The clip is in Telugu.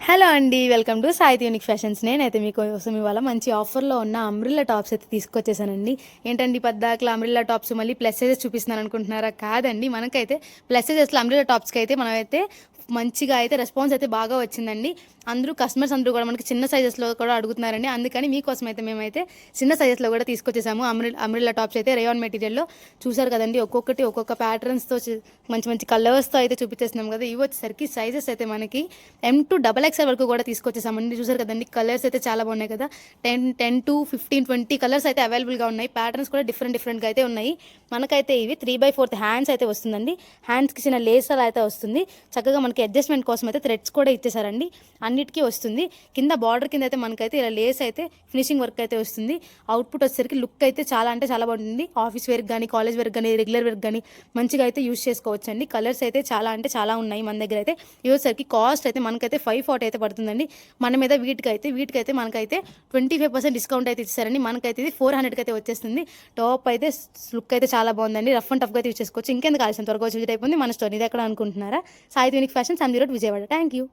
హలో అండి, welcome to Sahiti unique fashions. నేనైతే మీకోసం ఇవాళ మంచి ఆఫర్లో ఉన్న అంబ్రిల్లా టాప్స్ అయితే తీసుకొచ్చేసానండి. ఏంటండి పద్దాకలా అంబ్రిల్లా టాప్స్ మళ్ళీ ప్లస్ సైజెస్ చూపిస్తున్నాను అనుకుంటున్నారా? కాదండి, మనకైతే ప్లస్ సైజెస్లో అంబ్రిల్లా టాప్స్కి అయితే మనమైతే మంచిగా అయితే రెస్పాన్స్ అయితే బాగా వచ్చిందండి. కస్టమర్స్ అందరూ కూడా మనకి చిన్న సైజెస్లో కూడా అడుగుతున్నారండి. అందుకని మీకోసం అయితే మేమైతే చిన్న సైజెస్లో కూడా తీసుకొచ్చేసాము. అంబ్రిల్లా టాప్స్ అయితే రేయాన్ మెటీరియల్లో చూసారు కదండి. ఒక్కొక్కటి ఒక్కొక్క ప్యాటర్న్స్తో మంచి మంచి కలర్స్తో అయితే చూపించేస్తున్నాం కదా. ఇవి వచ్చేసరికి సైజెస్ అయితే మనకి M to XXL వరకు కూడా తీసుకొచ్చేసామండి. చూసారు కదండి, కలర్స్ అయితే చాలా బాగున్నాయి కదా. 10 to 15 20 కలర్స్ అయితే అవైలబుల్గా ఉన్నాయి. ప్యాటర్న్స్ కూడా డిఫరెంట్గా అయితే ఉన్నాయి. మనకైతే ఇవి 3/4 హ్యాండ్స్ అయితే వస్తుందండి. హ్యాండ్స్కి చిన్న లేసర్ అయితే వస్తుంది. చక్కగా మనకి అడ్జస్ట్మెంట్ కోసం అయితే థ్రెడ్స్ కూడా ఇచ్చేసారండి. అన్నిటికీ వస్తుంది. కింద బార్డర్ కింద అయితే మనకైతే ఇలా లేస్ అయితే ఫినిషింగ్ వర్క్ అయితే వస్తుంది. అవుట్పుట్ వచ్చేసరికి లుక్ అయితే చాలా అంటే చాలా బాగుంటుంది. ఆఫీస్ వేర్కి కానీ, కాలేజ్ వేర్కి కానీ, రెగ్యులర్ వేర్కి కానీ మంచిగా అయితే యూస్ చేసుకోవచ్చు అండి. కలర్స్ అయితే చాలా అంటే చాలా ఉన్నాయి మన దగ్గర అయితే. ఈ వచ్చేసరికి కాస్ట్ అయితే మనకైతే 540 అయితే పడుతుందండి. మన మీద వీటికైతే మనకైతే 25% డిస్కౌంట్ అయితే ఇచ్చారండి. మనకైతే ఇది 400కి అయితే వచ్చేస్తుంది. టాప్ అయితే లుక్ అయితే చాలా బాగుందండి. రఫ్ అండ్ టఫ్గా అయితే యూస్ చేసుకోవచ్చు. ఇంకెందుకు ఆలస్యం, త్వరగా విజిట్ అయిపోయింది మన స్టోర్. ఇది ఎక్కడ అనుకుంటున్నారా? Sai unique fashion, Sandhi road, Vijayawada. Thank you.